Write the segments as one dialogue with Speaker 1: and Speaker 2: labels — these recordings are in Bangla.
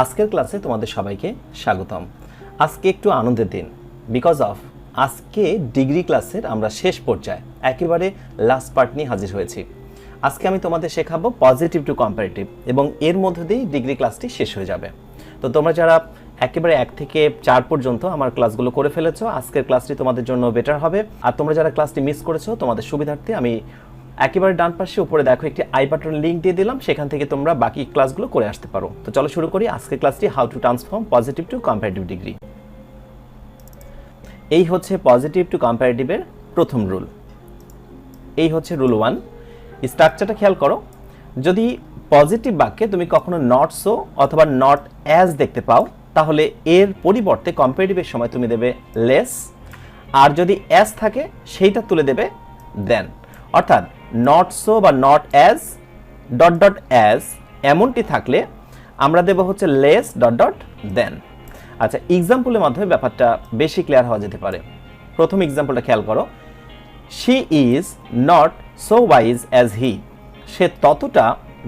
Speaker 1: আজকের ক্লাসে তোমাদের সবাইকে স্বাগতম। আজকে একটু আনন্দের দিন, বিকজ অফ আজকে ডিগ্রি ক্লাসের আমরা শেষ পর্যায়ে একেবারে লাস্ট পার্ট নিয়ে হাজির হয়েছি। আজকে আমি তোমাদের শেখাবো পজিটিভ টু কম্পারেটিভ এবং এর মধ্যে দিয়েই ডিগ্রি ক্লাসটি শেষ হয়ে যাবে। তো তোমরা যারা একেবারে 1 থেকে 4 পর্যন্ত আমার ক্লাসগুলো করে ফেলেছো, আজকের ক্লাসটি তোমাদের জন্য বেটার হবে। আর তোমরা যারা ক্লাসটি মিস করেছো, তোমাদের সুবিধার্থে আমি একেবারে ডান পাশে উপরে দেখো একটি আই বাটন লিঙ্ক দিয়ে দিলাম, সেখান থেকে তোমরা বাকি ক্লাসগুলো করে আসতে পারো। তো চলো শুরু করি আজকের ক্লাসটি, how to transform positive to comparative degree. এই হচ্ছে পজিটিভ টু কম্পারেটিভের প্রথম রুল। এই হচ্ছে রুল 1। স্ট্রাকচারটা খেয়াল করো, যদি পজিটিভ বাক্যে তুমি কখনো নট সো অথবা নট অ্যাজ দেখতে পাও, তাহলে এর পরিবর্তে কম্পারেটিভের সময় তুমি দেবে লেস, আর যদি অ্যাজ থাকে সেইটা তুলে দেবে দেন। অর্থাৎ নট সো বা not as dot dot as এমনটি থাকলে আমরা দেব হচ্ছে লেস ডট ডট দেন। আচ্ছা, এক্সাম্পলের মাধ্যমে ব্যাপারটা বেশি ক্লিয়ার হওয়া যেতে পারে। প্রথম এক্সাম্পলটা খেয়াল করো, she is not so wise as he. সে ততটা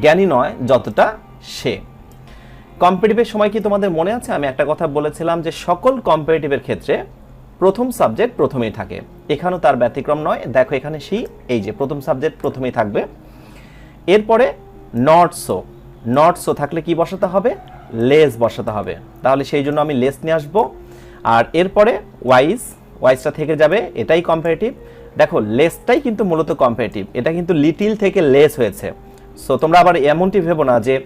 Speaker 1: জ্ঞানী নয় যতটা সে। কম্পারেটিভের সময় কি তোমাদের মনে আছে আমি একটা কথা বলেছিলাম যে সকল কম্পারেটিভের ক্ষেত্রে প্রথম সাবজেক্ট প্রথমেই থাকে, এখানেও তার ব্যতিক্রম নয়। দেখো এখানে শি, এই যে প্রথম সাবজেক্ট প্রথমেই থাকবে। এরপরে নট সো, নট সো থাকলে কি বসাতে হবে? লেস বসাতে হবে। তাহলে সেই জন্য আমি লেস নিয়ে আসবো। আর এরপরে ওয়াইজ, ওয়াইজটা থেকে যাবে, এটাই কম্পারেটিভ। দেখো লেসটাই কিন্তু মূলত কম্পারেটিভ, এটা কিন্তু লিটিল থেকে লেস হয়েছে। সো তোমরা আবার এমনটি ভেবো না যে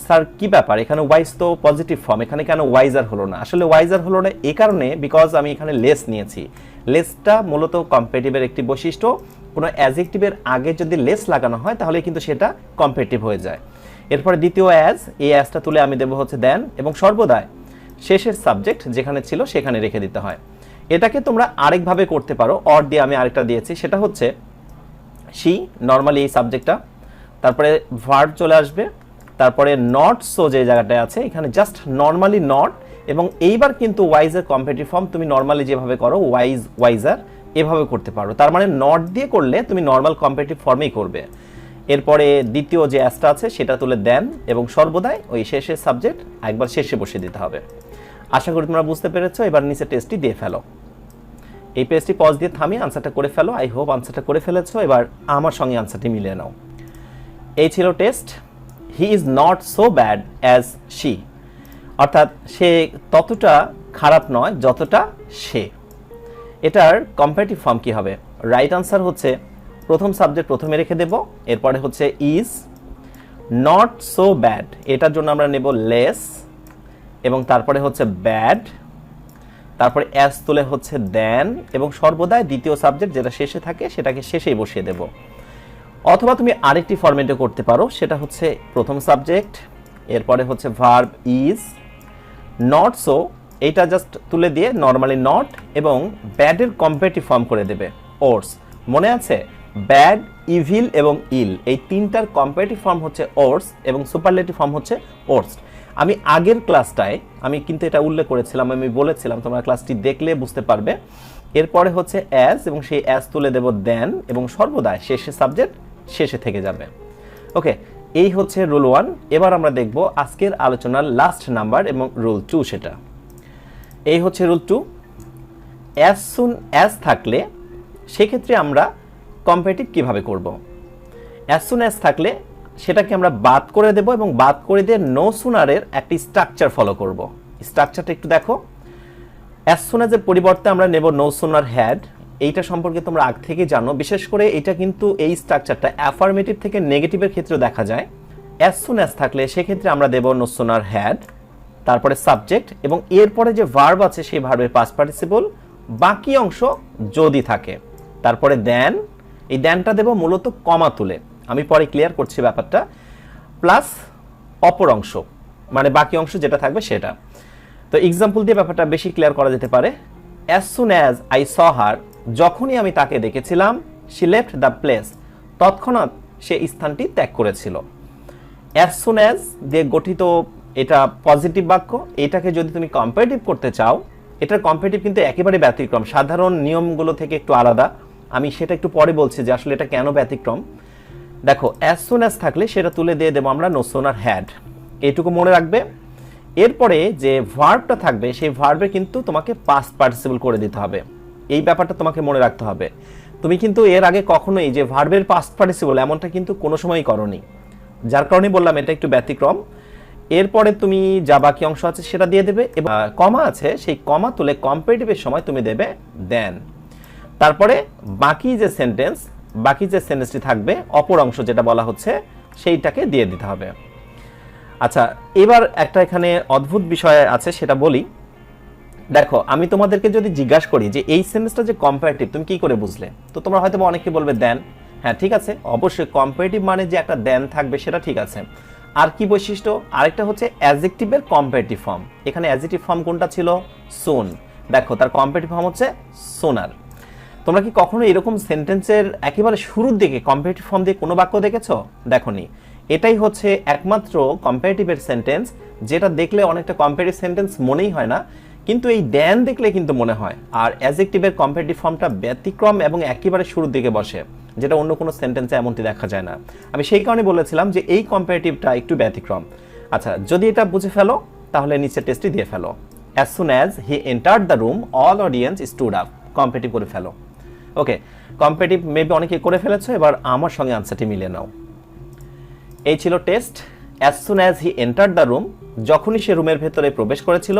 Speaker 1: স্যার কি ব্যাপার, এখানে ওয়াইজ তো পজিটিভ ফর্ম, এখানে কেন ওয়াইজার হলো না? আসলে ওয়াইজার হলো না এই কারণে বিকজ আমি এখানে লেস নিয়েছি। লেসটা মূলত কম্পারেটিভের একটি বৈশিষ্ট্য। কোনো অ্যাডজেক্টিভের আগে যদি লেস লাগানো হয় তাহলে কিন্তু সেটা কম্পারেটিভ হয়ে যায়। এরপরে দ্বিতীয় অ্যাজ, এই অ্যাজটা তুলে আমি দেবো হচ্ছে দেন, এবং সর্বদাই শেষের সাবজেক্ট যেখানে ছিল সেখানে রেখে দিতে হয়। এটাকে তোমরা আরেকভাবে করতে পারো, অর দিয়ে আমি আরেকটা দিয়েছি, সেটা হচ্ছে শি, নর্মালি এই সাবজেক্টটা, তারপরে ভার্ব চলে আসবে, তারপরে নট সো যে জায়গাটায় আছে এখানে জাস্ট নর্মালি নট, এবং এইবার কিন্তু ওয়াইজের কম্পারেটিভ ফর্ম তুমি নর্মালি যেভাবে করো ওয়াইজ ওয়াইজার এভাবে করতে পারো। তার মানে নট দিয়ে করলে তুমি নর্মাল কম্পারেটিভ ফর্মেই করবে। এরপরে দ্বিতীয় যে অ্যাজটা আছে সেটা তুলে দেন, এবং সর্বদাই ওই শেষের সাবজেক্ট একবার শেষে বসিয়ে দিতে হবে। আশা করি তোমরা বুঝতে পেরেছো। এবার নিচে টেস্টটি দিয়ে ফেলো। এই পেজটি পজ দিয়ে থামিয়ে আনসারটা করে ফেলো। আই হোপ আনসারটা করে ফেলেছো। এবার আমার সঙ্গে আনসারটি মিলিয়ে নাও। এই ছিল test. He is not so bad as she, অর্থাৎ সে ততটা খারাপ নয় যতটা সে। এটার কম্পারেটিভ ফর্ম কি হবে? রাইট আনসার হচ্ছে প্রথম সাবজেক্ট প্রথমে রেখে দেব, এরপরে হচ্ছে ইজ, নট সো ব্যাড এটার জন্য আমরা নেব লেস, এবং তারপরে হচ্ছে ব্যাড, তারপরে অ্যাজ তুলে হচ্ছে দেন, এবং সর্বদাই দ্বিতীয় সাবজেক্ট যেটা শেষে থাকে সেটাকে শেষেই বসিয়ে দেব। অথবা তুমি আরেকটি ফরম্যাটে করতে পারো, সেটা হচ্ছে প্রথম সাবজেক্ট, এরপরে হচ্ছে ভার্ব ইজ, নট সো এইটা জাস্ট তুলে দিয়ে নর্মালি নট, এবং ব্যাডের কম্পারেটিভ ফর্ম করে দেবে ওর্স। মনে আছে ব্যাড, ইভিল এবং ইল, এই তিনটার কম্পারেটিভ ফর্ম হচ্ছে ওর্স এবং সুপারলেটিভ ফর্ম হচ্ছে ওর্স। আমি আগের ক্লাসটায় আমি কিন্তু এটা উল্লেখ করেছিলাম, আমি বলেছিলাম, তোমরা ক্লাসটি দেখলে বুঝতে পারবে। এরপরে হচ্ছে অ্যাজ, এবং সেই অ্যাজ তুলে দেব দেন, এবং সর্বদাই শেষে সাবজেক্ট শেষে থেকে যাবে। ওকে, এই হচ্ছে রুল 1। এবার আমরা দেখব আজকের আলোচনার লাস্ট নাম্বার এবং রুল 2 সেটা। এই হচ্ছে রুল 2। অ্যাজ সুন অ্যাজ থাকলে সেক্ষেত্রে আমরা কম্পারেটিভ কিভাবে করব? অ্যাজ সুন অ্যাজ থাকলে সেটাকে আমরা বাদ করে দেব, এবং বাদ করে দিয়ে নো সুনারের একটি স্ট্রাকচার ফলো করব। স্ট্রাকচারটা একটু দেখো। অ্যাজ সুন অ্যাজের পরিবর্তে আমরা নেব নো সুনার হ্যাড। এইটা সম্পর্কে তোমরা আগ থেকে জানো, বিশেষ করে এটা কিন্তু এই স্ট্রাকচারটা অ্যাফার্মেটিভ থেকে নেগেটিভের ক্ষেত্রেও দেখা যায়। অ্যাজ সুন অ্যাজ থাকলে সেক্ষেত্রে আমরা দেব নো সুনার হ্যাড, তারপরে সাবজেক্ট, এবং এরপরে যে ভার্ব আছে সেই ভার্বের পাস্ট পার্টিসিপল, বাকি অংশ যদি থাকে, তারপরে দেন, এই দেনটা দেব মূলত কমা তুলে, আমি পরে ক্লিয়ার করছি ব্যাপারটা, প্লাস অপর অংশ মানে বাকি অংশ যেটা থাকবে সেটা। তো এক্সাম্পল দিয়ে ব্যাপারটা বেশি ক্লিয়ার করা যেতে পারে। As soon as I saw her, যখনই আমি তাকে দেখেছিলাম, শি লেফট দ্য প্লেস, তৎক্ষণাৎ সে স্থানটি ত্যাগ করেছিল। অ্যাজ সুন অ্যাজ দিয়ে গঠিত এটা পজিটিভ বাক্য। এটাকে যদি তুমি কম্পারেটিভ করতে চাও, এটার কম্পারেটিভ কিন্তু একেবারে ব্যতিক্রম, সাধারণ নিয়মগুলো থেকে একটু আলাদা। আমি সেটা একটু পরে বলছি যে আসলে এটা কেন ব্যতিক্রম। দেখো অ্যাজ সুন অ্যাজ থাকলে সেটা তুলে দিয়ে দেবো আমরা নো সুনার হ্যাড, এইটুকু মনে রাখবে। এরপরে যে ভার্বটা থাকবে সেই ভার্বে কিন্তু তোমাকে পাস্ট পার্টিসিপল করে দিতে হবে, এই ব্যাপারটা তোমাকে মনে রাখতে হবে। তুমি কিন্তু এর আগে কখনোই যে ভার্বের পাস্ট পার্টিসিপল এমনটা কিন্তু কোনো সময়ই করনি, যার কারণে বললাম এটা একটু ব্যতিক্রম। এরপরে তুমি যা বাকি অংশ আছে সেটা দিয়ে দেবে, এবং কমা আছে সেই কমা তুলে কম্পারেটিভের সময় তুমি দেবে দেন। তারপরে বাকি যে সেন্টেন্সটি থাকবে অপর অংশ যেটা বলা হচ্ছে সেইটাকে দিয়ে দিতে হবে। আচ্ছা, এবার একটা এখানে অদ্ভুত বিষয় আছে সেটা বলি। দেখো, আমি তোমাদেরকে যদি জিজ্ঞাসা করি যে এই সেন্টেন্সটা যে কম্পারেটিভ তুমি কি করে বুঝলে, তো তোমরা হয়তো অনেকে বলবে দেন। হ্যাঁ ঠিক আছে, অবশ্যই কম্পারেটিভ মানে যে একটা দেন থাকবে সেটা ঠিক আছে। আর কি বৈশিষ্ট্য, আরেকটা হচ্ছে অ্যাডজেক্টিভের কম্পারেটিভ ফর্ম। এখানে অ্যাডজেক্টিভ ফর্ম কোনটা ছিল? সুন। দেখো তার কম্পারেটিভ ফর্ম হচ্ছে সোনার। তোমরা কি কখনো এরকম সেন্টেন্সের একেবারে শুরুর দিকে কম্পারেটিভ ফর্ম দিয়ে কোনো বাক্য দেখেছো? দেখোনি। এটাই হচ্ছে একমাত্র কম্পারেটিভের সেন্টেন্স যেটা দেখলে অনেকটা কম্পারেটিভ সেন্টেন্স মনেই হয় না, কিন্তু এই দেন দেখলে কিন্তু মনে হয়। আর অ্যাডজেক্টিভের কম্পারেটিভ ফর্মটা ব্যতিক্রম এবং একেবারে শুরুর দিকে বসে, যেটা অন্য কোনো সেন্টেন্সে এমনটি দেখা যায় না। আমি সেই কারণে বলেছিলাম যে এই কম্পারেটিভটা একটু ব্যতিক্রম। আচ্ছা, যদি এটা বুঝে ফেলো তাহলে নিচে টেস্টটি দিয়ে ফেলো। As soon as he entered the room all audience stood up. Comparative করে ফেলো। ওকে, কম্পারেটিভ মেবি অনেকে করে ফেলেছো, এবার আমার সঙ্গে আনসারটি মিলিয়ে নাও। এই ছিল test. As soon as he entered the room, যখনই সে রুমের ভেতরে প্রবেশ করেছিল,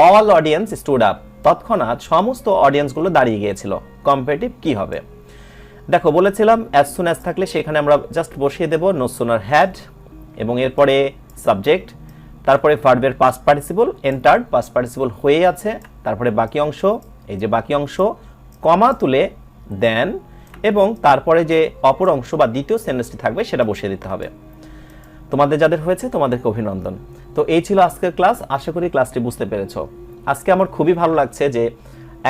Speaker 1: অল অডিয়েন্স স্টুড আপ, তৎক্ষণাৎ সমস্ত অডিয়েন্সগুলো দাঁড়িয়ে গিয়েছিল। কম্পারেটিভ কি হবে? দেখো বলেছিলাম অ্যাজ সুন অ্যাজ থাকলে সেখানে আমরা জাস্ট বসিয়ে দেব নো সুনার হ্যাড, এবং এরপরে সাবজেক্ট, তারপরে ভার্বের past participle entered, past participle হয়ে আছে, তারপরে বাকি অংশ, এই যে বাকি অংশ কমা তুলে দেন, এবং তারপরে যে অপর অংশ বা দ্বিতীয় সেন্টেন্সটি থাকবে সেটা বসিয়ে দিতে হবে। তোমাদের যাদের হয়েছে তোমাদেরকে অভিনন্দন। তো এই ছিল আজকের ক্লাস, আশা করি ক্লাসটি বুঝতে পেরেছো। আজকে আমার খুবই ভালো লাগছে যে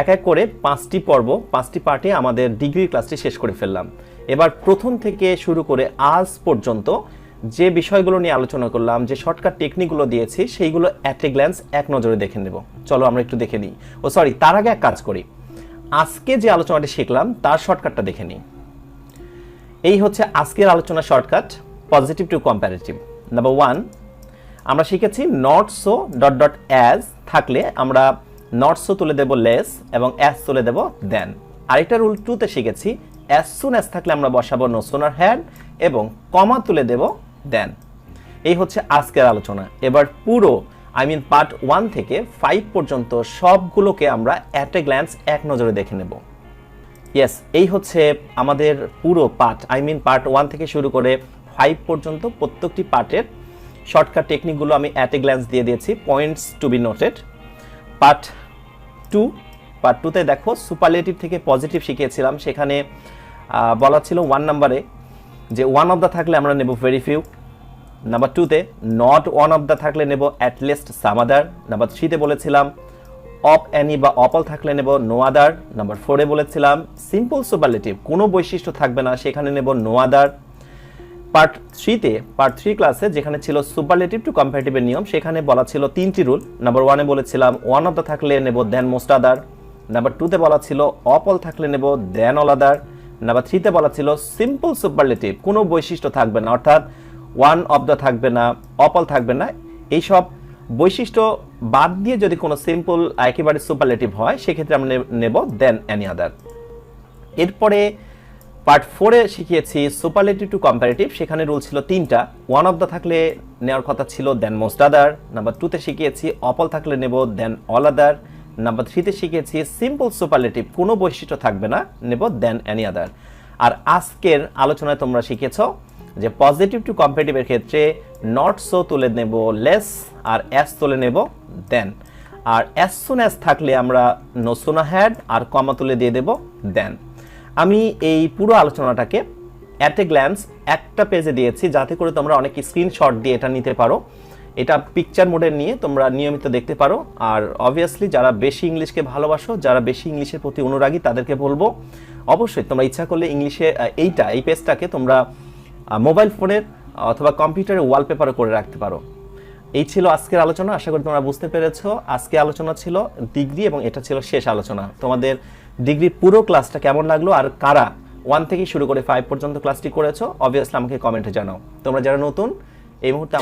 Speaker 1: এক এক করে 5টি পর্ব 5টি পার্টে আমাদের ডিগ্রি ক্লাসটি শেষ করে ফেললাম। এবার প্রথম থেকে শুরু করে আজ পর্যন্ত যে বিষয়গুলো নিয়ে আলোচনা করলাম, যে শর্টকাট টেকনিকগুলো দিয়েছি, সেইগুলো অ্যাট এ গ্ল্যান্স এক নজরে দেখে নেব। চলো আমরা একটু দেখে নিই। তার আগে এক কাজ করি, আজকে যে আলোচনাটি শিখলাম তার শর্টকাটটা দেখে নিই। এই হচ্ছে আজকের আলোচনা shortcut, positive to comparative. Number 1, আমরা শিখেছি not so dot dot as থাকলে আমরা নট সো তুলে দেব লেস এবং অ্যাজ তুলে দেব দেন। আরেকটা রুল 2তে শিখেছি অ্যাজ সুন অ্যাজ থাকলে আমরা বসাবো নো সুনার হ্যাড এবং কমা তুলে দেব দেন। এই হচ্ছে আজকের আলোচনা। এবার পুরো পার্ট 1 থেকে 5 পর্যন্ত সবগুলোকে আমরা অ্যাট এ গ্ল্যান্স এক নজরে দেখে নেব। ইয়েস, এই হচ্ছে আমাদের পুরো পার্ট, পার্ট 1 থেকে শুরু করে 5 পর্যন্ত প্রত্যেকটি পার্টের শর্টকাট টেকনিকগুলো আমি অ্যাট এ গ্ল্যান্স দিয়ে দিয়েছি, points to be noted. Part 2তে দেখো সুপারলেটিভ থেকে পজিটিভ শিখিয়েছিলাম, সেখানে বলা ছিল 1 নম্বরে যে ওয়ান অফ দ্য থাকলে আমরা নেব ভেরি ফিউ। নাম্বার 2তে নট ওয়ান অফ দ্য থাকলে নেব at least some other. Number 3তে বলেছিলাম অফ অ্যানি বা অপল থাকলে নেব নো আদার। নাম্বার 4-এ বলেছিলাম সিম্পল সুপারলেটিভ কোনো বৈশিষ্ট্য থাকবে না সেখানে নেব নো আদার। পার্ট 3 ক্লাসে যেখানে ছিল সুপারলেটিভ টু কম্পারেটিভের নিয়ম, সেখানে বলা ছিল 3টি রুল। নাম্বার 1-এ বলেছিলাম ওয়ান অফ দ্য থাকলে নেব দেন মোস্ট আদার। নাম্বার 2-তে বলা ছিল অপল থাকলে নেব দেন অল আদার। নাম্বার 3-তে বলা ছিল সিম্পল সুপারলেটিভ কোনো বৈশিষ্ট্য থাকবে না, অর্থাৎ ওয়ান অফ দ্য থাকবে না, অপল থাকবে না, এইসব বৈশিষ্ট্য বাদ দিয়ে যদি কোনো সিম্পল একেবারে সুপারলেটিভ হয় সেক্ষেত্রে আমরা নেব দেন এনি আদার। এরপরে পার্ট 4-এ শিখিয়েছি সুপারলেটিভ টু কম্পারেটিভ, সেখানে রুল ছিল 3টা। ওয়ান অফ দ্য থাকলে নেওয়ার কথা ছিল দেন মোস্ট আদার। নাম্বার 2-তে শিখিয়েছি অপল থাকলে নেব দেন অল আদার। নাম্বার 3-তে শিখিয়েছি সিম্পল সুপারলেটিভ কোনো বৈশিষ্ট্য থাকবে না, নেব দেন এনি আদার। আর আজকের আলোচনায় তোমরা শিখেছ যে পজিটিভ টু কম্পারেটিভের ক্ষেত্রে নট সো তুলে নেব লেস আর অ্যাজ তুলে নেব দেন, আর অ্যাজ সুন অ্যাজ থাকলে আমরা নো সুন হ্যাড আর কমা তুলে দিয়ে দেব দেন। আমি এই পুরো আলোচনাটাকে অ্যাট এ গ্ল্যান্স একটা পেজে দিয়েছি যাতে করে তোমরা অনেক স্ক্রিনশট দিয়ে এটা নিতে পারো। এটা পিকচার মোডে নিয়ে তোমরা নিয়মিত দেখতে পারো। আর অবভিয়াসলি যারা বেশি ইংলিশকে ভালোবাসো, যারা বেশি ইংলিশের প্রতি অনুরাগী, তাদেরকে বলবো অবশ্যই তোমরা ইচ্ছা করলে ইংলিশে এই পেজটাকে তোমরা মোবাইল ফোনের অথবা কম্পিউটারে ওয়ালপেপারও করে রাখতে পারো। এই ছিল আজকের আলোচনা, আশা করি তোমরা বুঝতে পেরেছো। আজকে আলোচনা ছিল ডিগ্রি এবং এটা ছিল শেষ আলোচনা। তোমাদের ডিগ্রির পুরো ক্লাসটা কেমন লাগলো আর কারা 1 থেকে শুরু করে 5 পর্যন্ত ক্লাসটি করেছো অবভিয়াসলি আমাকে কমেন্টে জানাও। তোমরা যারা নতুন এই মুহূর্তে